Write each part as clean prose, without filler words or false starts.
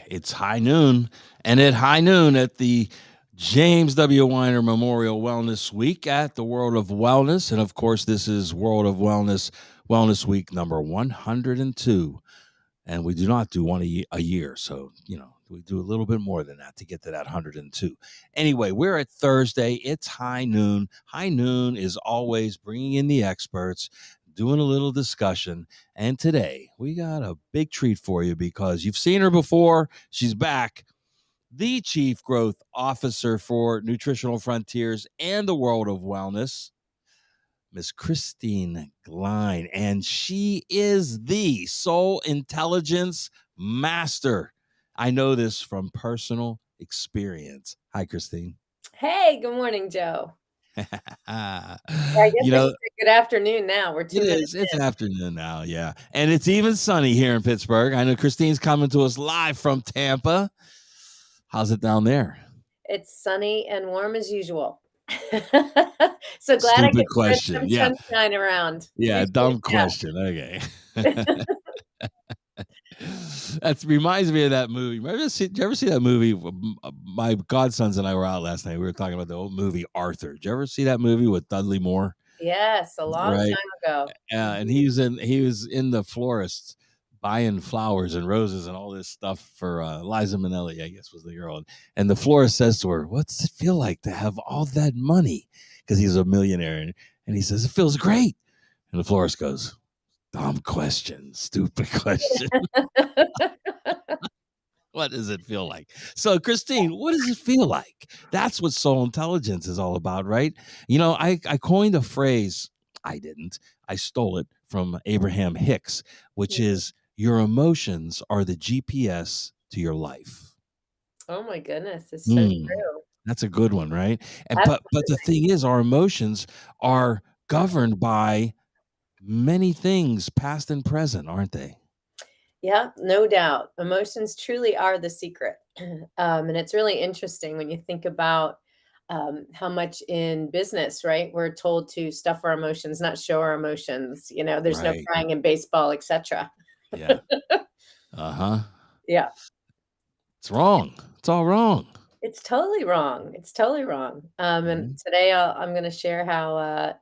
It's high noon, and at high noon at the James W. Weiner Memorial Wellness Week at the World of Wellness. And of course, this is World of Wellness Week number 102. And we do not do one a year. So, we do a little bit more than that to get to that 102. Anyway, we're at Thursday. It's high noon. High noon is always bringing in the experts, doing a little discussion. And today we got a big treat for you because you've seen her before. She's back, the Chief Growth Officer for Nutritional Frontiers and the World of Wellness, Miss Kristine Glein, and she is the soul intelligence master. I know this from personal experience. Hi, Kristine. Hey, good morning, Joe. you I guess I should know, say good afternoon now. We're 2 minutes it's in. afternoon now, yeah. And it's even sunny here in Pittsburgh. I know Christine's coming to us live from Tampa. How's it down there? It's sunny and warm as usual. So glad I Stupid could spread question. some Yeah. sunshine around. Yeah, dumb question. Okay. That reminds me of that movie. Did you ever see that movie? My godsons and I were out last night. We were talking about the old movie Arthur. Did you ever see that movie with Dudley Moore? Yes, a long Right. time ago. And he was in the florist buying flowers and roses and all this stuff for Liza Minnelli, I guess was the girl. And the florist says to her, "What's it feel like to have all that money?" Because he's a millionaire. And he says, "It feels great." And the florist goes, "Dumb question, stupid question." What does it feel like? So, Kristine, what does it feel like? That's what soul intelligence is all about, right? I coined a phrase. I didn't. I stole it from Abraham Hicks, which is your emotions are the GPS to your life. Oh my goodness, it's so Mm, true. that's a good one, right? And but the Absolutely. thing is, our emotions are governed by many things, past and present, aren't they? Yeah, no doubt. Emotions truly are the secret. And it's really interesting when you think about how much in business, right? We're told to stuff our emotions, not show our emotions. There's no Right. crying in baseball, etc. Yeah. Uh-huh. Yeah, It's wrong. It's all wrong. it's totally wrong. It's totally wrong. And Mhm. today I'm going to share how,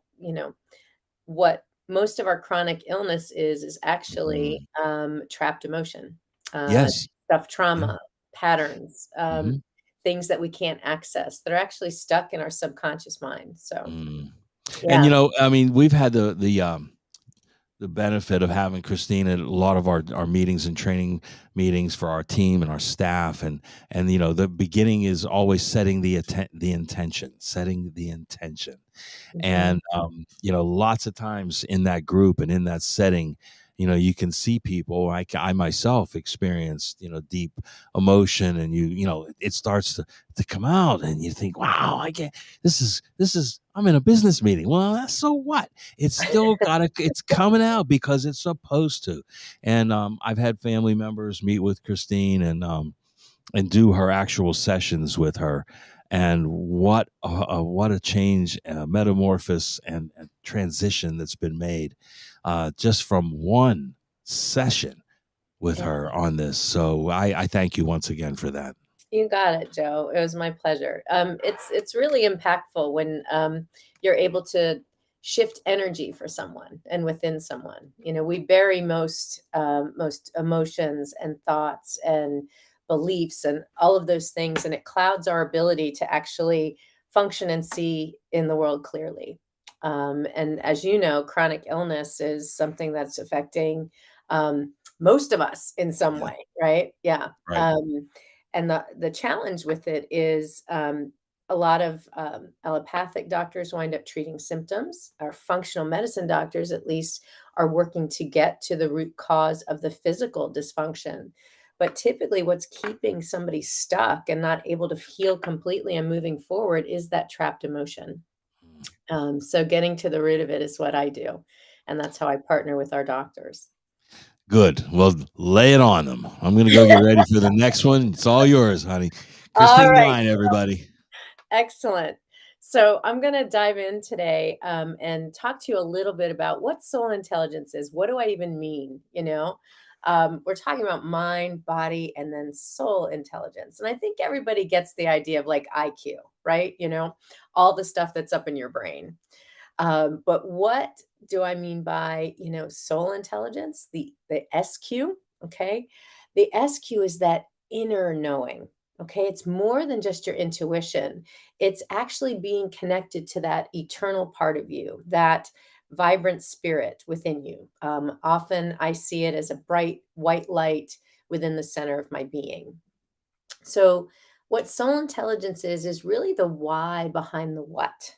what most of our chronic illness is actually Mm. trapped emotion, Yes. stuff, Yeah. trauma, patterns, Mhm. things that we can't access that are actually stuck in our subconscious mind. So, Mm. And, yeah. I mean, we've had the benefit of having Christine at a lot of our meetings and training meetings for our team and our staff, and the beginning is always setting the intention. Mhm. And lots of times in that group and in that setting, you can see people. I myself experienced deep emotion, and it starts to come out, and you think, wow, I get this is I'm in a business meeting. Well, that's so what? It's coming out because it's supposed to. And I've had family members meet with Christine and do her actual sessions with her. And what a change, metamorphosis, and transition that's been made just from one session with Yeah, her on this. So I thank you once again for that. you got it, Joe. It was my pleasure. It's really impactful when you're able to shift energy for someone and within someone. We bury most emotions and thoughts and beliefs and all of those things, and it clouds our ability to actually function and see in the world clearly. And as you know, chronic illness is something that's affecting most of us in some Yeah, way, right? Yeah. right. And the challenge with it is a lot of allopathic doctors wind up treating symptoms. Our functional medicine doctors, at least, are working to get to the root cause of the physical dysfunction. But typically, what's keeping somebody stuck and not able to heal completely and moving forward is that trapped emotion. So, getting to the root of it is what I do. And that's how I partner with our doctors. Good. Well, lay it on them. I'm going to go get ready for the next one. It's all yours, honey. All Christine right. Glein, everybody. Excellent. So I'm going to dive in today and talk to you a little bit about what soul intelligence is. What do I even mean? We're talking about mind, body, and then soul intelligence. And I think everybody gets the idea of like IQ, right? All the stuff that's up in your brain. But what do I mean by, soul intelligence? The SQ, okay? The SQ is that inner knowing. Okay, it's more than just your intuition. It's actually being connected to that eternal part of you, that vibrant spirit within you. Often I see it as a bright white light within the center of my being. So, what soul intelligence is really the why behind the what.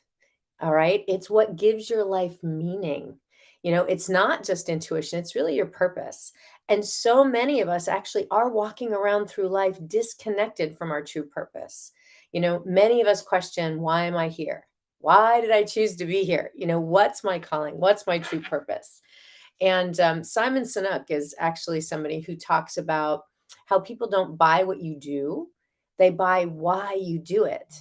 All right. It's what gives your life meaning. It's not just intuition, it's really your purpose. And so many of us actually are walking around through life disconnected from our true purpose. Many of us question, why am I here? Why did I choose to be here? What's my calling? What's my true purpose? And Simon Sinek is actually somebody who talks about how people don't buy what you do, they buy why you do it.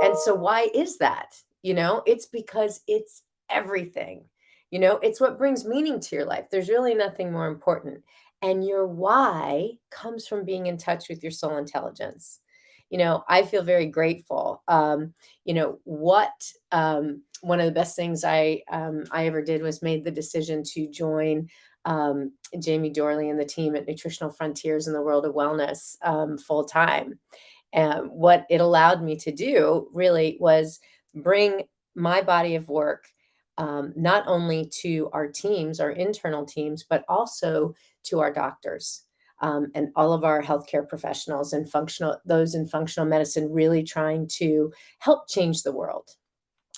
And so why is that? It's because it's everything. It's what brings meaning to your life. There's really nothing more important. And your why comes from being in touch with your soul intelligence. I feel very grateful. One of the best things I ever did was made the decision to join Jamie Dorley and the team at Nutritional Frontiers in the World of Wellness full time. And what it allowed me to do really was bring my body of work not only to our teams, our internal teams, but also to our doctors and all of our healthcare professionals and those in functional medicine, really trying to help change the world.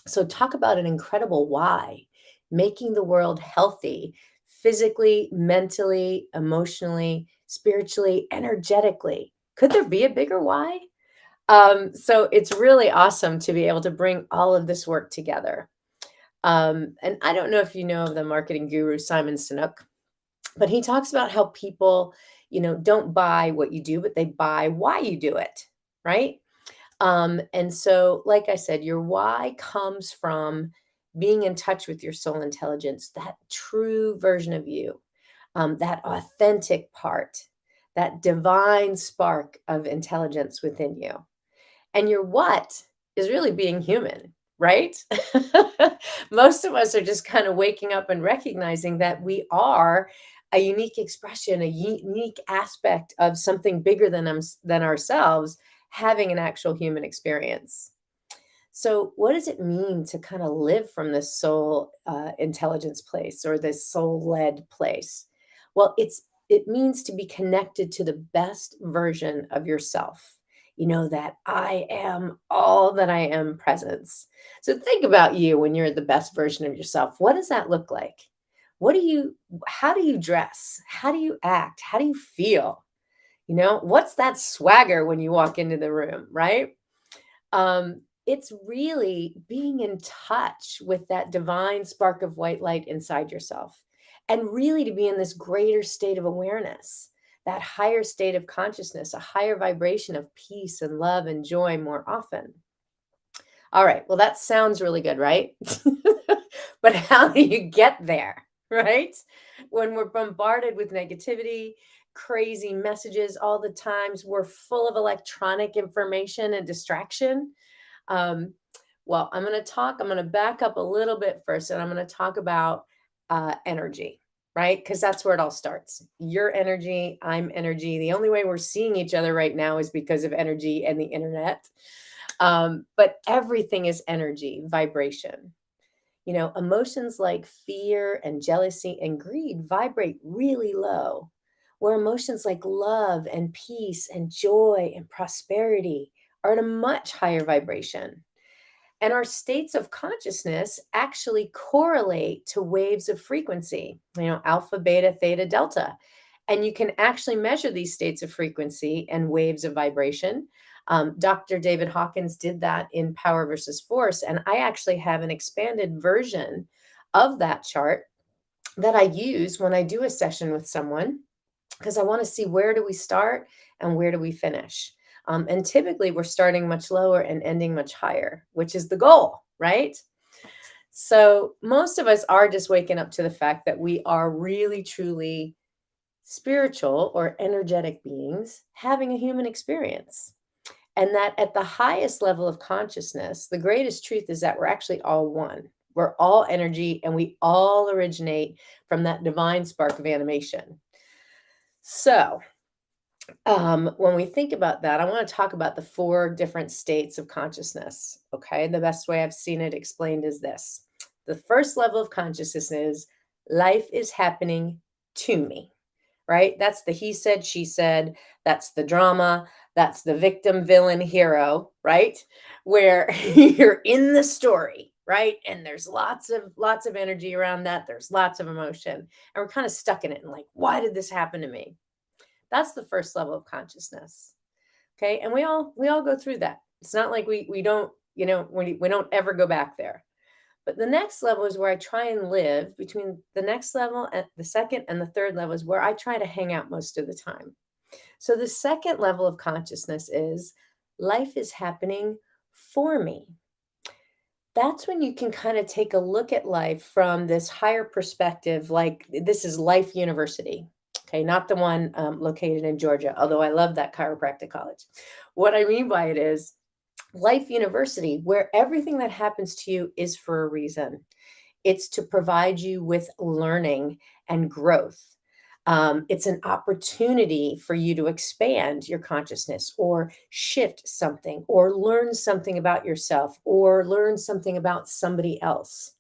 So talk about an incredible why, making the world healthy, physically, mentally, emotionally, spiritually, energetically. Could there be a bigger why? So it's really awesome to be able to bring all of this work together. And I don't know if you know of the marketing guru Simon Sinek, but he talks about how people, don't buy what you do, but they buy why you do it, right? And so, like I said, your why comes from being in touch with your soul intelligence, that true version of you, that authentic part, that divine spark of intelligence within you. And your what is really being human, right? Most of us are just kind of waking up and recognizing that we are a unique expression, a unique aspect of something bigger than ourselves, having an actual human experience. So, what does it mean to kind of live from this soul intelligence place or this soul led place? Well, it means to be connected to the best version of yourself. That I am all that I am presence. So think about you when you're the best version of yourself. What does that look like? How do you dress? How do you act? How do you feel? What's that swagger when you walk into the room, right? It's really being in touch with that divine spark of white light inside yourself and really to be in this greater state of awareness, that higher state of consciousness, a higher vibration of peace and love and joy more often. All right, well, that sounds really good, right? But how do you get there, right? When we're bombarded with negativity, crazy messages all the times, we're full of electronic information and distraction. Um, well, I'm going to back up a little bit first, and I'm going to talk about energy, right? Because that's where it all starts. Your energy, I'm energy. The only way we're seeing each other right now is because of energy and the internet. But everything is energy, vibration. Emotions like fear and jealousy and greed vibrate really low, where emotions like love and peace and joy and prosperity are at a much higher vibration. And our states of consciousness actually correlate to waves of frequency, alpha, beta, theta, delta. And you can actually measure these states of frequency and waves of vibration. Dr. David Hawkins did that in Power versus Force. And I actually have an expanded version of that chart that I use when I do a session with someone, because I want to see where do we start and where do we finish. And typically we're starting much lower and ending much higher, which is the goal, right? So most of us are just waking up to the fact that we are really, truly spiritual or energetic beings having a human experience. And that at the highest level of consciousness, the greatest truth is that we're actually all one. We're all energy and we all originate from that divine spark of animation. So, when we think about that, I want to talk about the 4 different states of consciousness. Okay. The best way I've seen it explained is this: the first level of consciousness is life is happening to me, right? That's the he said, she said, that's the drama, that's the victim, villain, hero, right? Where you're in the story, right? And there's lots of energy around that. There's lots of emotion. And we're kind of stuck in it and like, why did this happen to me? That's the first level of consciousness. Okay. And we all go through that. It's not like we don't, we don't ever go back there. But the next level is where I try and live. Between the next level and the second and the third level is where I try to hang out most of the time. So the second level of consciousness is life is happening for me. That's when you can kind of take a look at life from this higher perspective, like this is Life University. Okay, not the one located in Georgia, although I love that chiropractic college. What I mean by it is Life University, where everything that happens to you is for a reason. It's to provide you with learning and growth. It's an opportunity for you to expand your consciousness or shift something or learn something about yourself or learn something about somebody else,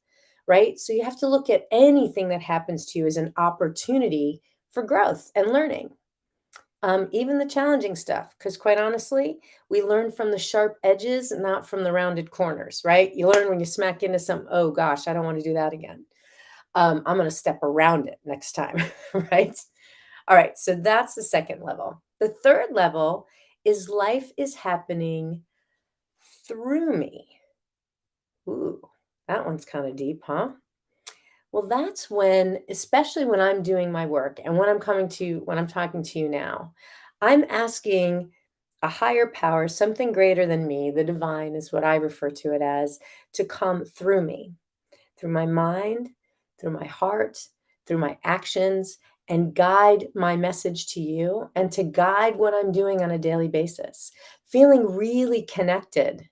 right? So you have to look at anything that happens to you as an opportunity for growth and learning. Even the challenging stuff, because quite honestly, we learn from the sharp edges, not from the rounded corners, right? You learn when you smack into some, oh gosh, I don't want to do that again. I'm going to step around it next time, right? All right, so that's the second level. The third level is life is happening through me. Ooh, that one's kind of deep, huh? Well, that's when, especially when I'm doing my work and when I'm talking to you now, I'm asking a higher power, something greater than me, the divine is what I refer to it as, to come through me, through my mind, through my heart, through my actions, and guide my message to you and to guide what I'm doing on a daily basis. Feeling really connected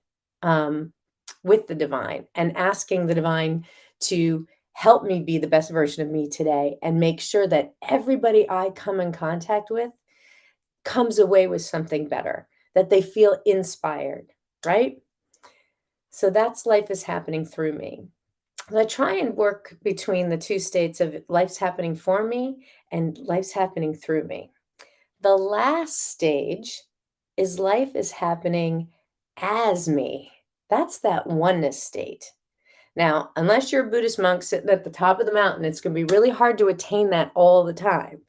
with the divine and asking the divine to help me be the best version of me today and make sure that everybody I come in contact with comes away with something better, that they feel inspired, right? So that's life is happening through me. And I try and work between the 2 states of life's happening for me and life's happening through me. The last stage is life is happening as me. That's that oneness state. Now, unless you're a Buddhist monk sitting at the top of the mountain, it's going to be really hard to attain that all the time.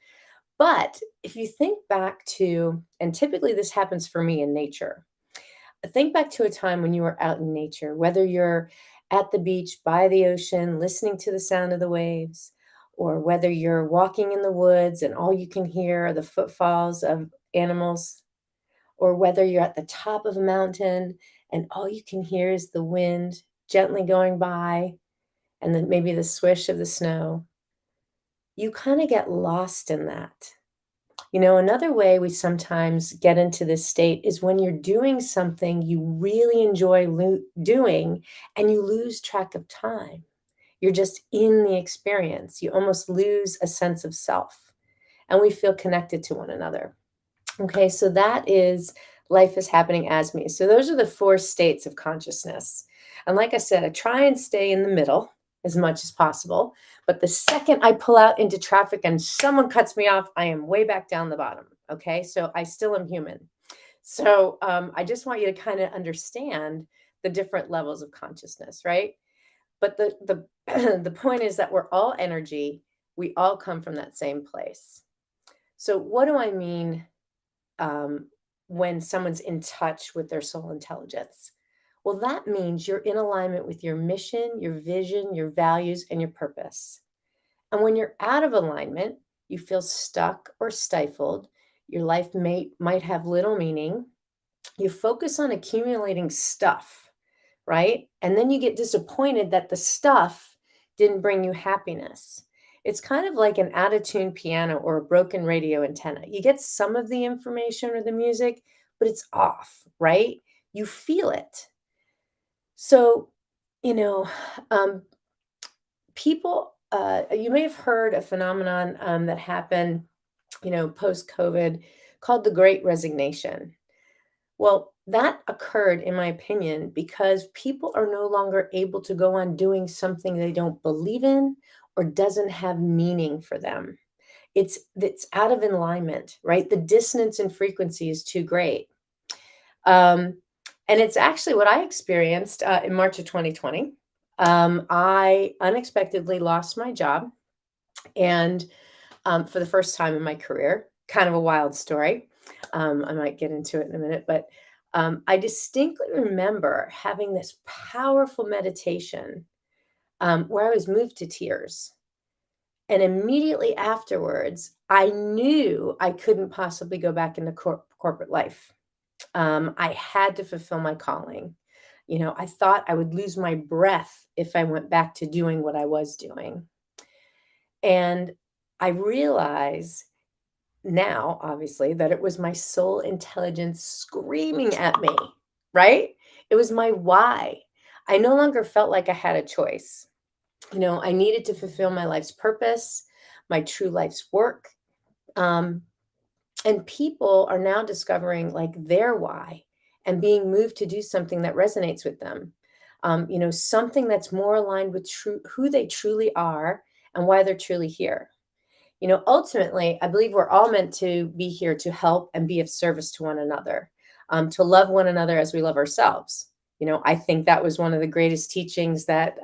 But if you think back to, and typically this happens for me in nature, think back to a time when you were out in nature, whether you're at the beach, by the ocean, listening to the sound of the waves, or whether you're walking in the woods and all you can hear are the footfalls of animals, or whether you're at the top of a mountain and all you can hear is the wind gently going by and then maybe the swish of the snow. You kind of get lost in that. Another way we sometimes get into this state is when you're doing something you really enjoy doing and you lose track of time. You're just in the experience. You almost lose a sense of self and we feel connected to one another. Okay, so that is life is happening as me. So those are the 4 states of consciousness. And like I said, I try and stay in the middle as much as possible. But the second I pull out into traffic and someone cuts me off, I am way back down the bottom. Okay, so I still am human. So I just want you to kind of understand the different levels of consciousness, right? But the the point is that we're all energy. We all come from that same place. So what do I mean when someone's in touch with their soul intelligence? Well, that means you're in alignment with your mission, your vision, your values, and your purpose. And when you're out of alignment, you feel stuck or stifled. Your life might have little meaning. You focus on accumulating stuff, right? And then you get disappointed that the stuff didn't bring you happiness. It's kind of like an out of tune piano or a broken radio antenna. You get some of the information or the music, but it's off, right? You feel it. So, you know, um, people, you may have heard a phenomenon that happened, post COVID called the Great Resignation. Well, that occurred, in my opinion, because people are no longer able to go on doing something they don't believe in or doesn't have meaning for them. It's out of alignment, right? The dissonance in frequency is too great. Um, and it's actually what I experienced in March of 2020. I unexpectedly lost my job, and for the first time in my career, kind of a wild story. I might get into it in a minute, but I distinctly remember having this powerful meditation where I was moved to tears. And immediately afterwards, I knew I couldn't possibly go back into corporate life. I had to fulfill my calling. I thought I would lose my breath if I went back to doing what I was doing. And I realize now, obviously, that it was my soul intelligence screaming at me, right? It was my why. I no longer felt like I had a choice. I needed to fulfill my life's purpose, my true life's work. Um, and people are now discovering like their why and being moved to do something that resonates with them. Something that's more aligned with who they truly are and why they're truly here. Ultimately, I believe we're all meant to be here to help and be of service to one another, to love one another as we love ourselves. I think that was one of the greatest teachings that,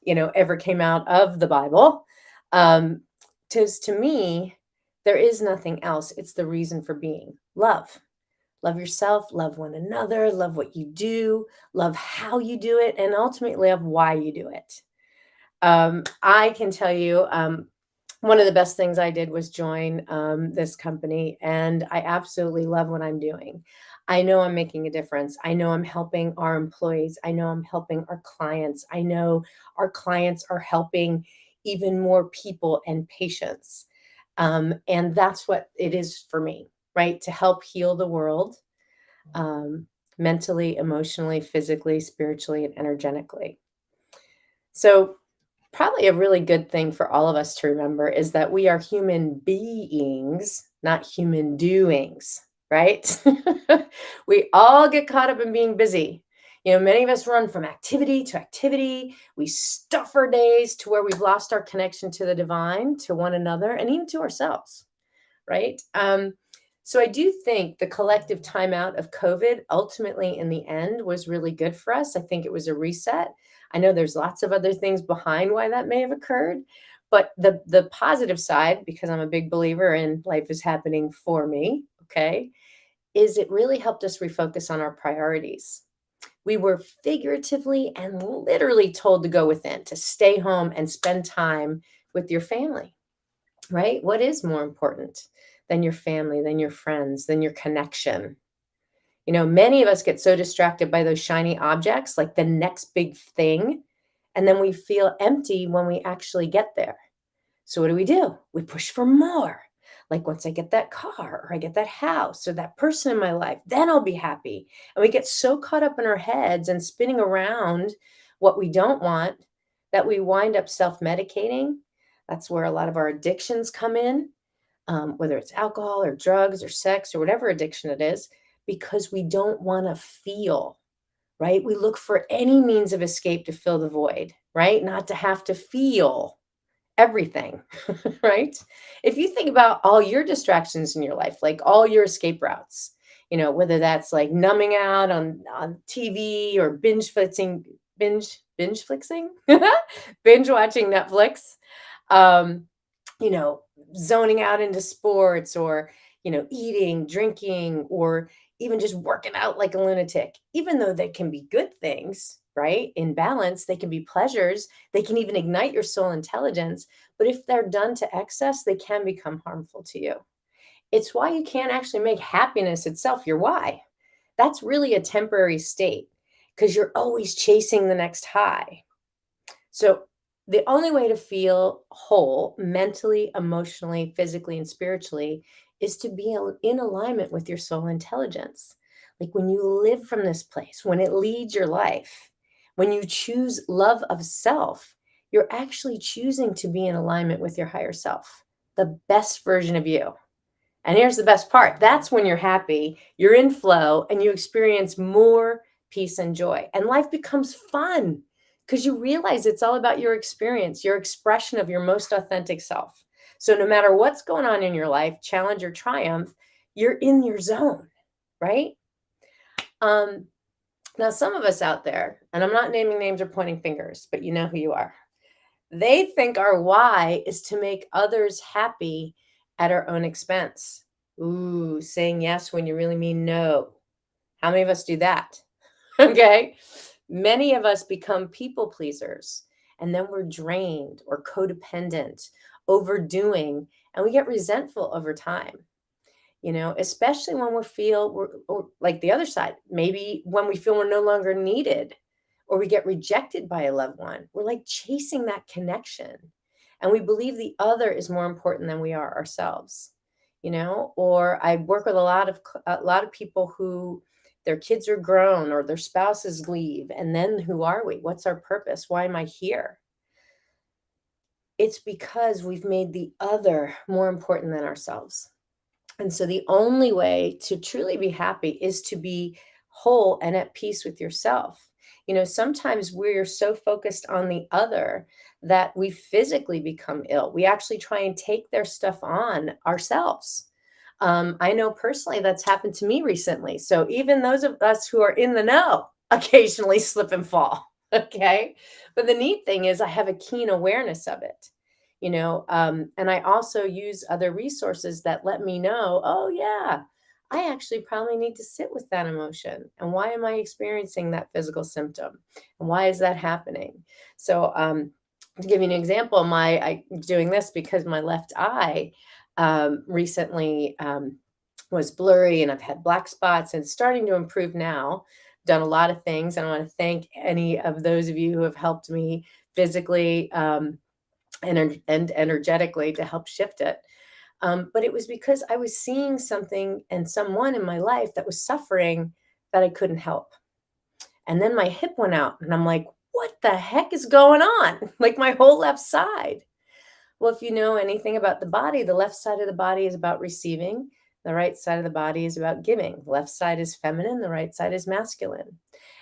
ever came out of the Bible. Um, to me, there is nothing else. It's the reason for being love. Love yourself, love one another, love what you do, love how you do it, and ultimately love why you do it. I can tell you, one of the best things I did was join this company, and I absolutely love what I'm doing. I know I'm making a difference. I know I'm helping our employees. I know I'm helping our clients. I know our clients are helping even more people and patients. And that's what it is for me, right? To help heal the world mentally, emotionally, physically, spiritually, and energetically. So, probably a really good thing for all of us to remember is that we are human beings, not human doings, right? We all get caught up in being busy. Many of us run from activity to activity. We stuff our days to where we've lost our connection to the divine, to one another, and even to ourselves, right? So I do think the collective timeout of COVID ultimately in the end was really good for us. I think it was a reset. I know there's lots of other things behind why that may have occurred, but the positive side, because I'm a big believer in life is happening for me, okay, is it really helped us refocus on our priorities. We were figuratively and literally told to go within, to stay home and spend time with your family, right? What is more important than your family, than your friends, than your connection? Many of us get so distracted by those shiny objects, like the next big thing, and then we feel empty when we actually get there. So what do? We push for more. Like once I get that car or I get that house or that person in my life, then I'll be happy. And we get so caught up in our heads and spinning around what we don't want that we wind up self-medicating. That's where a lot of our addictions come in, whether it's alcohol or drugs or sex or whatever addiction it is, because we don't want to feel, right? We look for any means of escape to fill the void, right? Not to have to feel everything, right? If you think about all your distractions in your life, like all your escape routes, whether that's like numbing out on TV or binge flixing, binge watching Netflix, um, you know, zoning out into sports or, eating, drinking, or even just working out like a lunatic, even though they can be good things, right? In balance, they can be pleasures. They can even ignite your soul intelligence. But if they're done to excess, they can become harmful to you. It's why you can't actually make happiness itself your why. That's really a temporary state because you're always chasing the next high. So The only way to feel whole mentally, emotionally, physically, and spiritually is to be in alignment with your soul intelligence. Like when you live from this place, when it leads your life, when you choose love of self, you're actually choosing to be in alignment with your higher self, the best version of you. And here's the best part, that's when you're happy, you're in flow, and you experience more peace and joy. And life becomes fun because you realize it's all about your experience, your expression of your most authentic self. So no matter what's going on in your life, challenge or triumph, you're in your zone, right? Um, Now, some of us out there, and I'm not naming names or pointing fingers, but you know who you are. They think our why is to make others happy at our own expense. Ooh, saying yes when you really mean no. How many of us do that? Okay. Many of us become people pleasers and then we're drained or codependent, overdoing, and we get resentful over time. Especially when we feel or like the other side, maybe when we feel we're no longer needed or we get rejected by a loved one, we're like chasing that connection. And we believe the other is more important than we are ourselves, or I work with a lot of people who their kids are grown or their spouses leave. And then who are we? What's our purpose? Why am I here? It's because we've made the other more important than ourselves. And so the only way to truly be happy is to be whole and at peace with yourself. Sometimes we're so focused on the other that we physically become ill. We actually try and take their stuff on ourselves. I know personally that's happened to me recently. So even those of us who are in the know occasionally slip and fall. Okay. But the neat thing is I have a keen awareness of it. And I also use other resources that let me know, oh yeah, I actually probably need to sit with that emotion. And why am I experiencing that physical symptom? And why is that happening? So to give you an example, I'm doing this because my left eye recently was blurry and I've had black spots and it's starting to improve now. Done a lot of things. And I want to thank any of those of you who have helped me physically and energetically to help shift it. But it was because I was seeing something and someone in my life that was suffering that I couldn't help. And then my hip went out and I'm like, what the heck is going on? Like my whole left side. Well, if you know anything about the body, the left side of the body is about receiving. The right side of the body is about giving. The left side is feminine. The right side is masculine.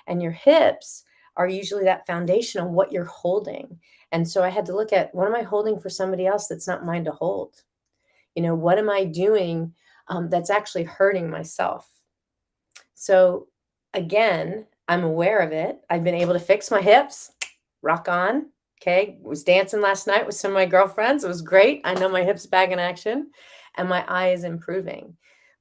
And your hips are usually that foundation of what you're holding. And so I had to look at, what am I holding for somebody else that's not mine to hold? What am I doing that's actually hurting myself? So again, I'm aware of it. I've been able to fix my hips, rock on. Okay. Was dancing last night with some of my girlfriends. It was great. I know my hips back in action and my eye is improving.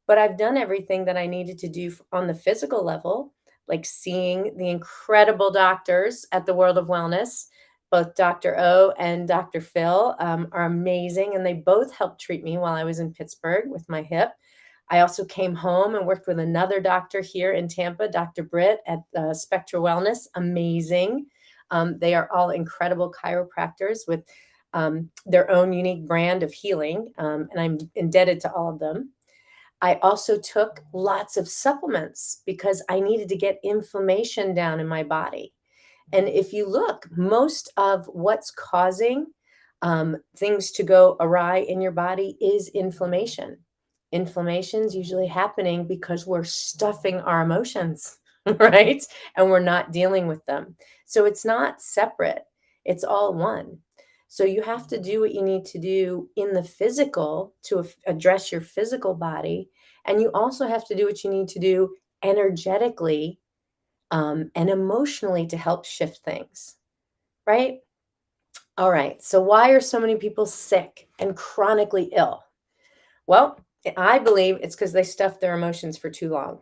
But I've done everything that I needed to do on the physical level, like seeing the incredible doctors at the World of Wellness. Both Dr. O and Dr. Phil are amazing, and they both helped treat me while I was in Pittsburgh with my hip. I also came home and worked with another doctor here in Tampa, Dr. Britt at Spectra Wellness. Amazing. They are all incredible chiropractors with their own unique brand of healing, and I'm indebted to all of them. I also took lots of supplements because I needed to get inflammation down in my body. And if you look, most of what's causing things to go awry in your body is inflammation. Inflammation is usually happening because we're stuffing our emotions, right? And we're not dealing with them. So it's not separate, it's all one. So you have to do what you need to do in the physical to address your physical body. And you also have to do what you need to do energetically and emotionally to help shift things, right? All right. So, why are so many people sick and chronically ill? Well, I believe it's because they stuffed their emotions for too long.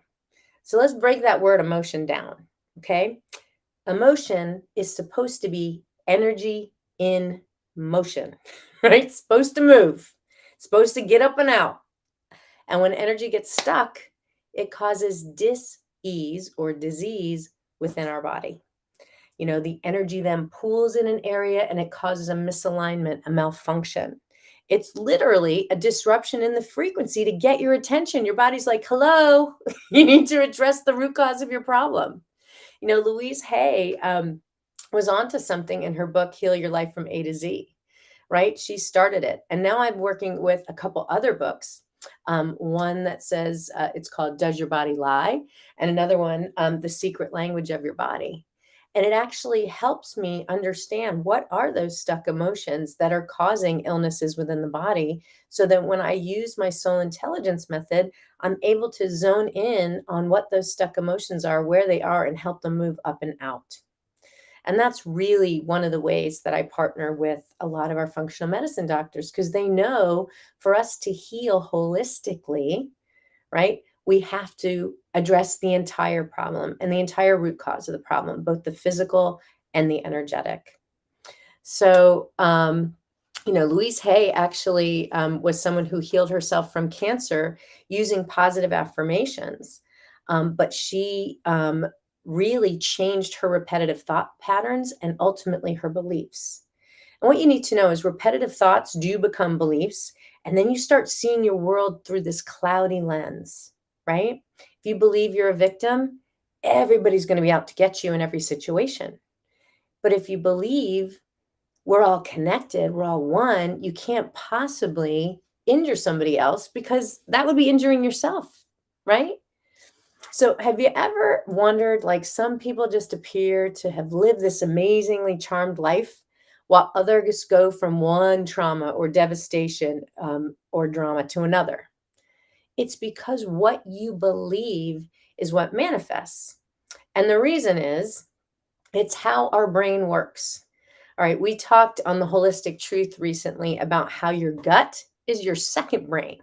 So, let's break that word emotion down. Okay. Emotion is supposed to be energy in motion, right? It's supposed to move, it's supposed to get up and out. And when energy gets stuck, it causes dis-ease or disease within our body. The energy then pools in an area and it causes a misalignment, a malfunction. It's literally a disruption in the frequency to get your attention. Your body's like, hello, you need to address the root cause of your problem. Louise Hay was onto something in her book, Heal Your Life from A to Z, right? She started it. And now I'm working with a couple other books. One that says, it's called Does Your Body Lie? And another one, The Secret Language of Your Body. And it actually helps me understand what are those stuck emotions that are causing illnesses within the body, so that when I use my soul intelligence method, I'm able to zone in on what those stuck emotions are, where they are, and help them move up and out. And that's really one of the ways that I partner with a lot of our functional medicine doctors, because they know for us to heal holistically, right, we have to address the entire problem and the entire root cause of the problem, both the physical and the energetic. So, Louise Hay actually was someone who healed herself from cancer using positive affirmations. But she really changed her repetitive thought patterns and ultimately her beliefs. And what you need to know is repetitive thoughts do become beliefs, and then you start seeing your world through this cloudy lens, right? If you believe you're a victim, everybody's going to be out to get you in every situation. But if you believe we're all connected, we're all one, you can't possibly injure somebody else, because that would be injuring yourself, right? So have you ever wondered, like, some people just appear to have lived this amazingly charmed life while others go from one trauma or devastation or drama to another? It's because what you believe is what manifests. And the reason is, it's how our brain works. All right, we talked on the Holistic Truth recently about how your gut is your second brain.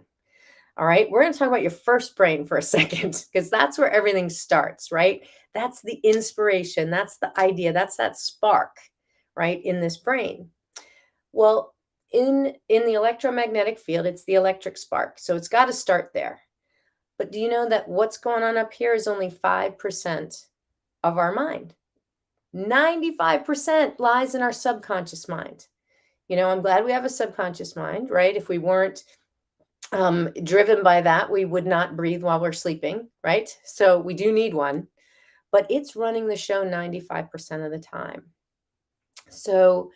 All right, we're going to talk about your first brain for a second, because that's where everything starts, right? That's the inspiration, that's the idea, that's that spark, right, in this brain. Well, in the electromagnetic field, it's the electric spark. So it's got to start there. But do you know that what's going on up here is only 5% of our mind? 95% lies in our subconscious mind. I'm glad we have a subconscious mind, right? If we weren't driven by that, we would not breathe while we're sleeping, right? So we do need one, but it's running the show 95% of the time. So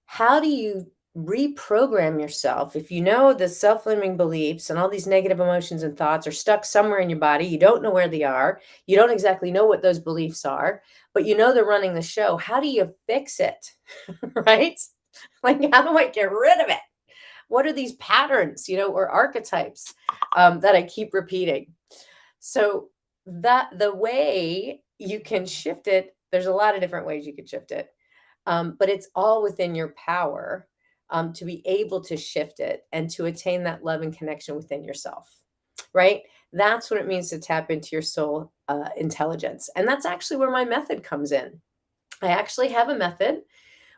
how do you reprogram yourself if you know the self-limiting beliefs and all these negative emotions and thoughts are stuck somewhere in your body? You don't know where they are. You don't exactly know what those beliefs are, but they're running the show. How do you fix it? Right? Like, how do I get rid of it? What are these patterns, or archetypes that I keep repeating? So that the way you can shift it, there's a lot of different ways you could shift it. But it's all within your power to be able to shift it and to attain that love and connection within yourself, right? That's what it means to tap into your soul intelligence. And that's actually where my method comes in. I actually have a method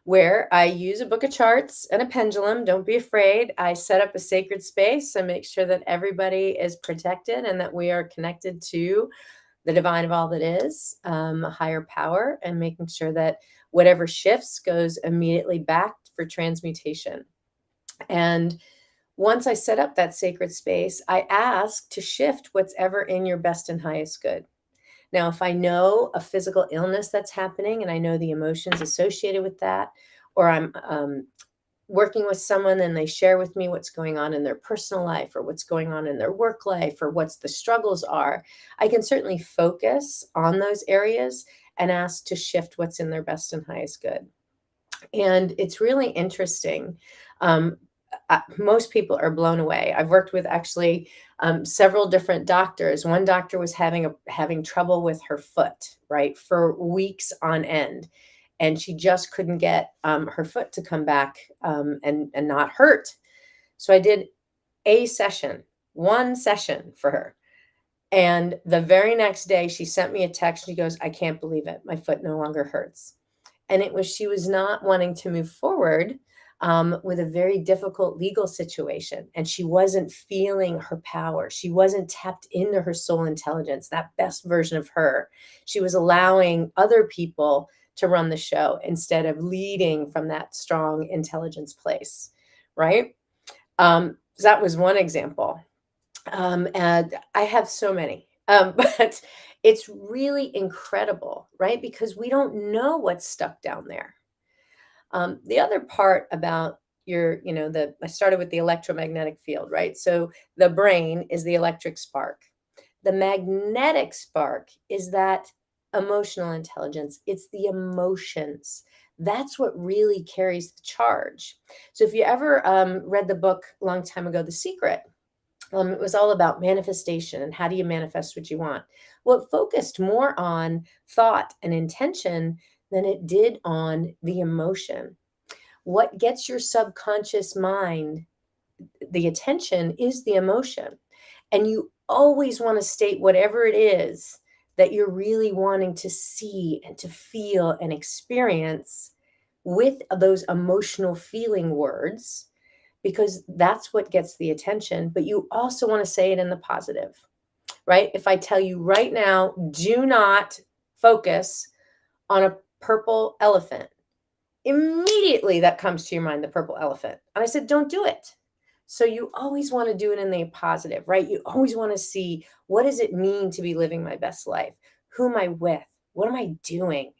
where I use a book of charts and a pendulum. Don't be afraid. I set up a sacred space. I make sure that everybody is protected and that we are connected to the divine of all that is, a higher power, and making sure that whatever shifts goes immediately back for transmutation. And once I set up that sacred space, I ask to shift what's ever in your best and highest good. Now, if I know a physical illness that's happening and I know the emotions associated with that, or I'm working with someone and they share with me what's going on in their personal life or what's going on in their work life or what's the struggles are, I can certainly focus on those areas and ask to shift what's in their best and highest good. And it's really interesting. Most people are blown away. I've worked with actually several different doctors. One doctor was having trouble with her foot, right, for weeks on end. And she just couldn't get her foot to come back and not hurt. So I did one session for her. And the very next day, she sent me a text. She goes, I can't believe it. My foot no longer hurts. And she was not wanting to move forward with a very difficult legal situation. And she wasn't feeling her power. She wasn't tapped into her soul intelligence, that best version of her. She was allowing other people to run the show instead of leading from that strong intelligence place, right? So that was one example. And I have so many, but it's really incredible, right? Because we don't know what's stuck down there. The other part about I started with the electromagnetic field, right? So the brain is the electric spark. The magnetic spark is that emotional intelligence. It's the emotions. That's what really carries the charge. So if you ever read the book a long time ago, The Secret, it was all about manifestation and how do you manifest what you want. Well, it focused more on thought and intention than it did on the emotion. What gets your subconscious mind the attention is the emotion. And you always want to state whatever it is that you're really wanting to see and to feel and experience with those emotional feeling words, because that's what gets the attention. But you also want to say it in the positive, right? If I tell you right now, do not focus on a purple elephant, immediately that comes to your mind, the purple elephant. And I said, don't do it. So you always want to do it in the positive, right? You always want to see, what does it mean to be living my best life? Who am I with? What am I doing?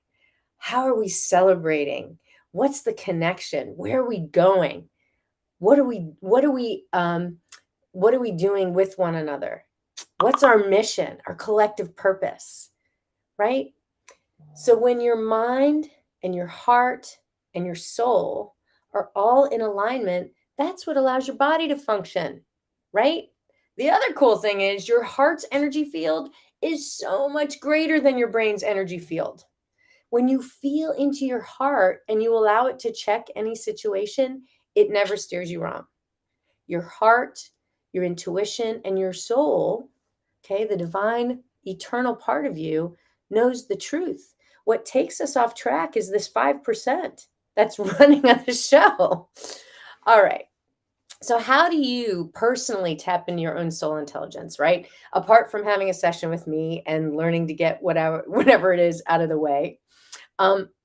How are we celebrating? What's the connection? Where are we going? What are we doing with one another? What's our mission, our collective purpose, right? So when your mind and your heart and your soul are all in alignment, that's what allows your body to function, right? The other cool thing is your heart's energy field is so much greater than your brain's energy field. When you feel into your heart and you allow it to check any situation, it never steers you wrong. Your heart, your intuition, and your soul, okay, the divine, eternal part of you knows the truth. What takes us off track is this 5% that's running on the show. All right. So how do you personally tap into your own soul intelligence, right? Apart from having a session with me and learning to get whatever it is out of the way,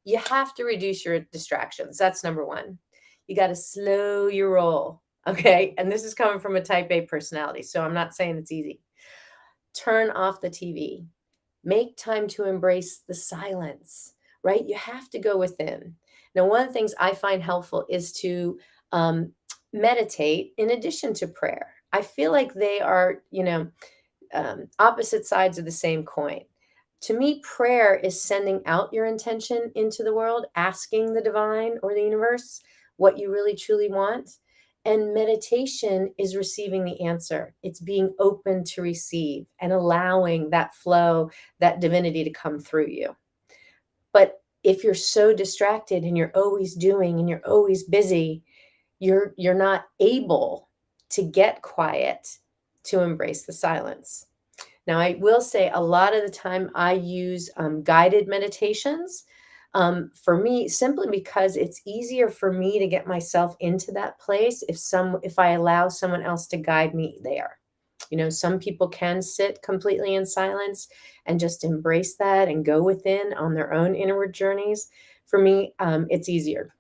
you have to reduce your distractions. That's number one. You got to slow your roll, okay? And this is coming from a type A personality, so I'm not saying it's easy. Turn off the TV. Make time to embrace the silence, right? You have to go within. Now, one of the things I find helpful is to meditate in addition to prayer. I feel like they are, opposite sides of the same coin. To me, prayer is sending out your intention into the world, asking the divine or the universe what you really truly want. And meditation is receiving the answer. It's being open to receive and allowing that flow, that divinity to come through you. But if you're so distracted and you're always doing and you're always busy, you're not able to get quiet to embrace the silence. Now, I will say a lot of the time I use guided meditations for me, simply because it's easier for me to get myself into that place if I allow someone else to guide me there. Some people can sit completely in silence and just embrace that and go within on their own inward journeys. For me, it's easier.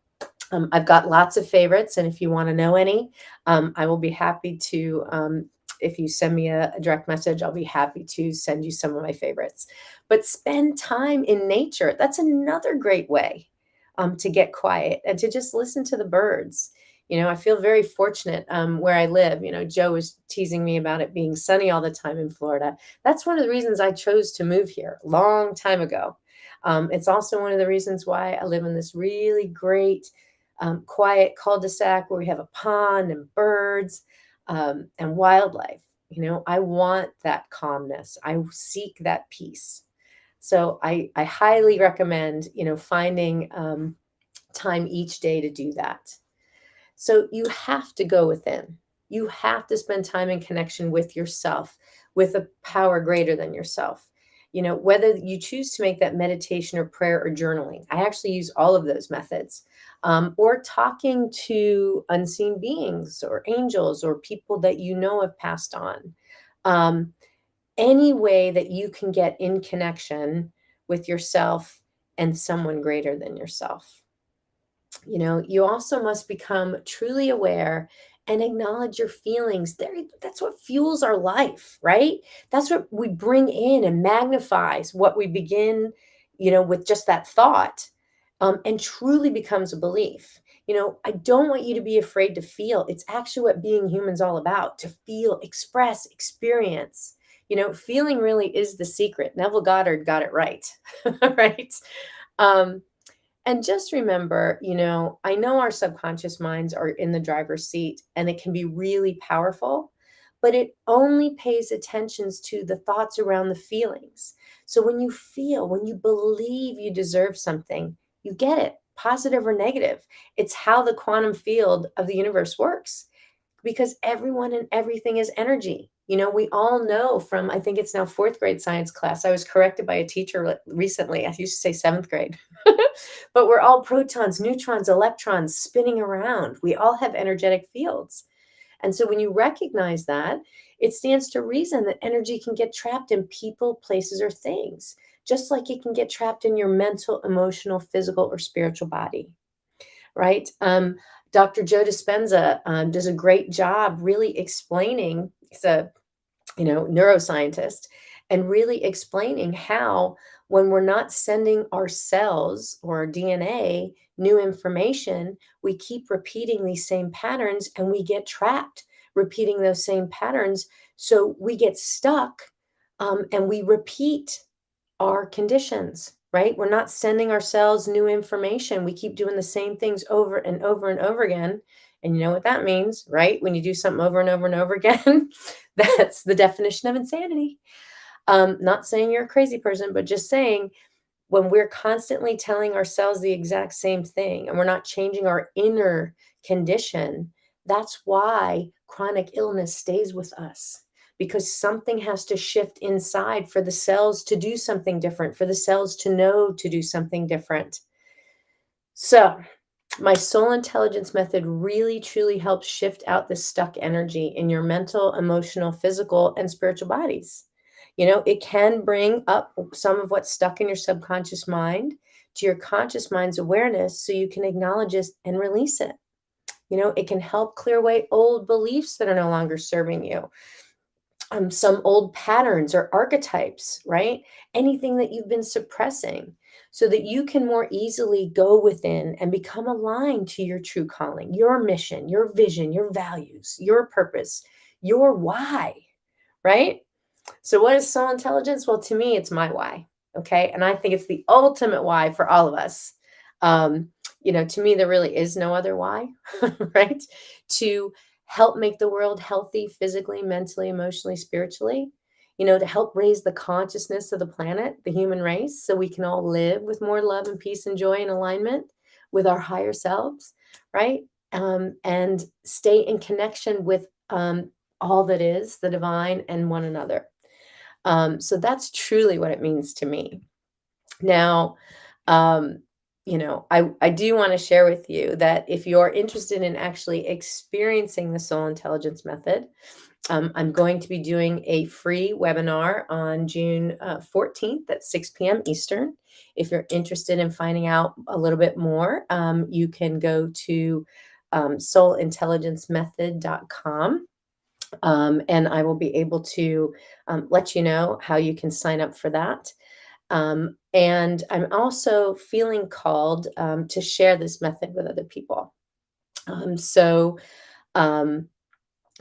I've got lots of favorites, and if you want to know any, I will be happy to. If you send me a direct message, I'll be happy to send you some of my favorites. But spend time in nature. That's another great way to get quiet and to just listen to the birds. I feel very fortunate where I live. Joe was teasing me about it being sunny all the time in Florida. That's one of the reasons I chose to move here a long time ago. It's also one of the reasons why I live in this really great, quiet cul-de-sac where we have a pond and birds. And wildlife. I want that calmness. I seek that peace. So I highly recommend, finding time each day to do that. So you have to go within. You have to spend time in connection with yourself, with a power greater than yourself. Whether you choose to make that meditation or prayer or journaling, I actually use all of those methods. Or talking to unseen beings or angels or people that have passed on. Any way that you can get in connection with yourself and someone greater than yourself. You also must become truly aware and acknowledge your feelings. That's what fuels our life, right? That's what we bring in and magnifies what we begin, with just that thought, and truly becomes a belief. I don't want you to be afraid to feel. It's actually what being human's all about, to feel, express, experience. Feeling really is the secret. Neville Goddard got it right, right? Um, and just remember, I know our subconscious minds are in the driver's seat and it can be really powerful, but it only pays attention to the thoughts around the feelings. So when you feel, when you believe you deserve something, you get it, positive or negative. It's how the quantum field of the universe works, because everyone and everything is energy. We all know from, I think it's now fourth grade science class. I was corrected by a teacher recently. I used to say seventh grade. But we're all protons, neutrons, electrons spinning around. We all have energetic fields. And so when you recognize that, it stands to reason that energy can get trapped in people, places, or things, just like it can get trapped in your mental, emotional, physical, or spiritual body, right? Dr. Joe Dispenza does a great job really explaining. He's a neuroscientist, and really explaining how, when we're not sending our cells or our DNA new information, we keep repeating these same patterns and we get trapped repeating those same patterns. So we get stuck, and we repeat our conditions, right? We're not sending ourselves new information. We keep doing the same things over and over and over again. And you know what that means, right? When you do something over and over and over again, that's the definition of insanity. Not saying you're a crazy person, but just saying, when we're constantly telling ourselves the exact same thing and we're not changing our inner condition, that's why chronic illness stays with us, because something has to shift inside for the cells to do something different, for the cells to know to do something different. So, my soul intelligence method really truly helps shift out the stuck energy in your mental, emotional, physical, and spiritual bodies. It can bring up some of what's stuck in your subconscious mind to your conscious mind's awareness so you can acknowledge it and release it. It can help clear away old beliefs that are no longer serving you, some old patterns or archetypes, right? Anything that you've been suppressing, so that you can more easily go within and become aligned to your true calling, your mission, your vision, your values, your purpose, your why, right? So, what is soul intelligence? Well, to me, it's my why. Okay. And I think it's the ultimate why for all of us. To me, there really is no other why, right? To help make the world healthy physically, mentally, emotionally, spiritually, to help raise the consciousness of the planet, the human race, so we can all live with more love and peace and joy and alignment with our higher selves, right? And stay in connection with all that is, the divine, and one another. So that's truly what it means to me. Now, I do want to share with you that if you're interested in actually experiencing the soul intelligence method, I'm going to be doing a free webinar on June 14th at 6 p.m. Eastern. If you're interested in finding out a little bit more, you can go to soulintelligencemethod.com. And I will be able to let you know how you can sign up for that. And I'm also feeling called to share this method with other people. So,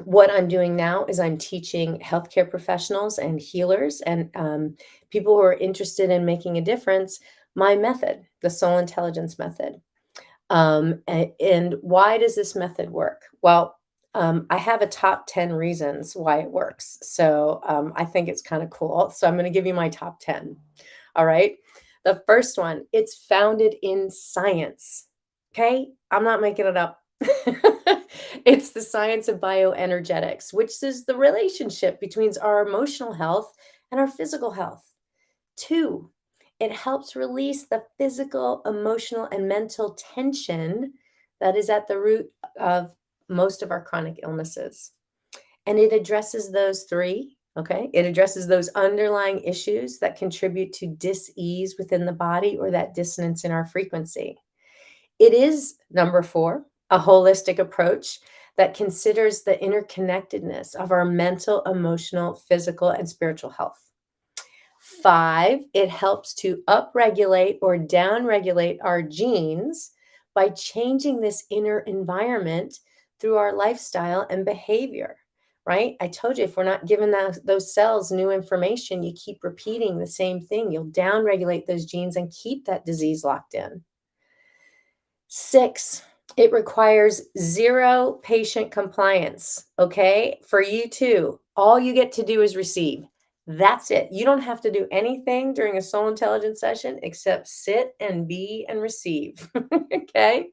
what I'm doing now is I'm teaching healthcare professionals and healers and people who are interested in making a difference my method, the soul intelligence method. And why does this method work? Well, I have a top 10 reasons why it works. So I think it's kind of cool. So I'm going to give you my top 10. All right. The first one, it's founded in science. Okay. I'm not making it up. It's the science of bioenergetics, which is the relationship between our emotional health and our physical health. Two, it helps release the physical, emotional, and mental tension that is at the root of most of our chronic illnesses. And it addresses those three Okay. It addresses those underlying issues that contribute to dis-ease within the body or that dissonance in our frequency. It is, number four, a holistic approach that considers the interconnectedness of our mental, emotional, physical, and spiritual health. Five, it helps to upregulate or downregulate our genes by changing this inner environment through our lifestyle and behavior, right? I told you, if we're not giving those cells new information, you keep repeating the same thing. You'll downregulate those genes and keep that disease locked in. Six, it requires zero patient compliance. Okay. For you too, all you get to do is receive. That's it. You don't have to do anything during a soul intelligence session except sit and be and receive. Okay.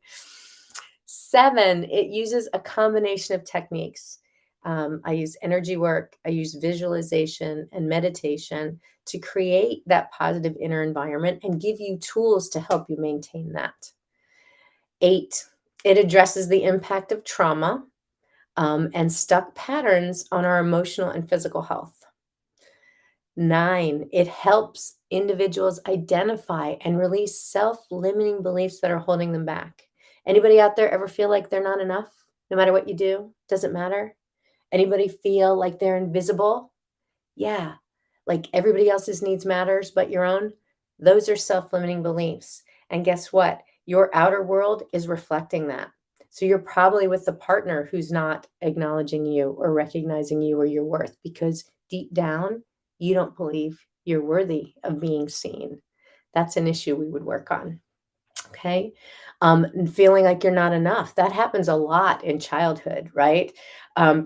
Seven, it uses a combination of techniques. I use energy work, I use visualization and meditation to create that positive inner environment and give you tools to help you maintain that. Eight, it addresses the impact of trauma and stuck patterns on our emotional and physical health. Nine, it helps individuals identify and release self-limiting beliefs that are holding them back. Anybody out there ever feel like they're not enough? No matter what you do, doesn't matter? Anybody feel like they're invisible? Yeah, like everybody else's needs matters but your own. Those are self-limiting beliefs. And guess what? Your outer world is reflecting that. So you're probably with the partner who's not acknowledging you or recognizing you or your worth because deep down, you don't believe you're worthy of being seen. That's an issue we would work on. Okay. And feeling like you're not enough. That happens a lot in childhood, right?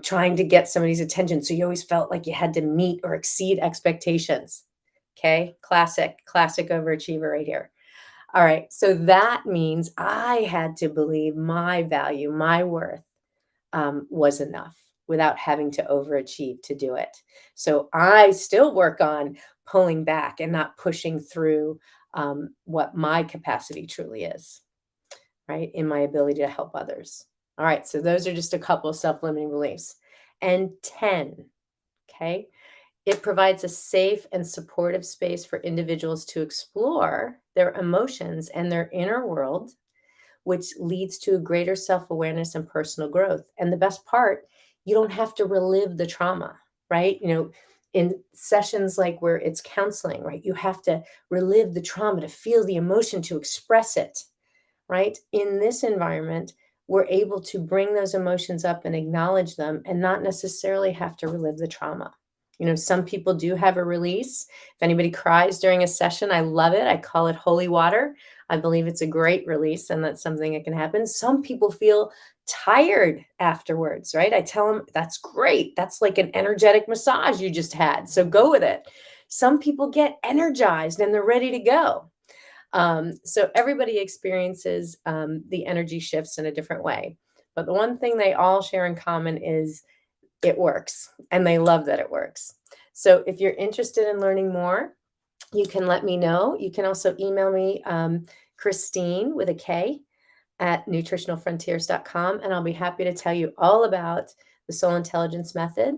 Trying to get somebody's attention. So you always felt like you had to meet or exceed expectations. Okay. Classic overachiever right here. All right. So that means I had to believe my value, my worth was enough without having to overachieve to do it. So I still work on pulling back and not pushing through what my capacity truly is, right? In my ability to help others. All right. So those are just a couple of self limiting beliefs. And 10, okay. It provides a safe and supportive space for individuals to explore their emotions and their inner world, which leads to a greater self-awareness and personal growth. And the best part, you don't have to relive the trauma, right? In sessions like where it's counseling, right? You have to relive the trauma to feel the emotion, to express it, right? In this environment, we're able to bring those emotions up and acknowledge them and not necessarily have to relive the trauma. Some people do have a release. If anybody cries during a session, I love it. I call it holy water. I believe it's a great release and that's something that can happen. Some people feel tired afterwards, right? I tell them that's great. That's like an energetic massage you just had. So go with it. Some people get energized and they're ready to go. So everybody experiences the energy shifts in a different way. But the one thing they all share in common is it works and they love that it works. So if you're interested in learning more, you can let me know. You can also email me, Kristine with a K at nutritionalfrontiers.com, and I'll be happy to tell you all about the Soul Intelligence Method,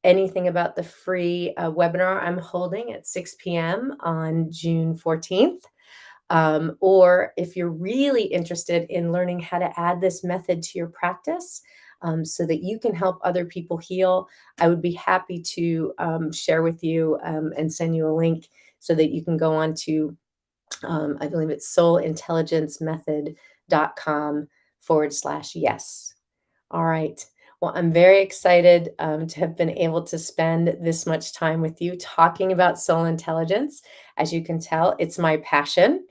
anything about the free webinar I'm holding at 6 p.m. on June 14th. Or if you're really interested in learning how to add this method to your practice, so that you can help other people heal, I would be happy to share with you and send you a link so that you can go on to, I believe it's soulintelligencemethod.com/yes. All right. Well, I'm very excited to have been able to spend this much time with you talking about soul intelligence. As you can tell, it's my passion.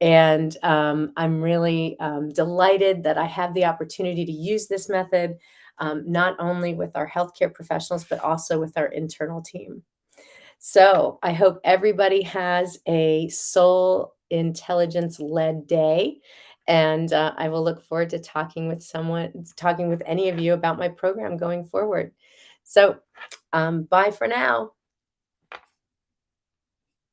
And I'm really delighted that I have the opportunity to use this method, not only with our healthcare professionals, but also with our internal team. So I hope everybody has a soul intelligence led day. And I will look forward to talking with any of you about my program going forward. So bye for now.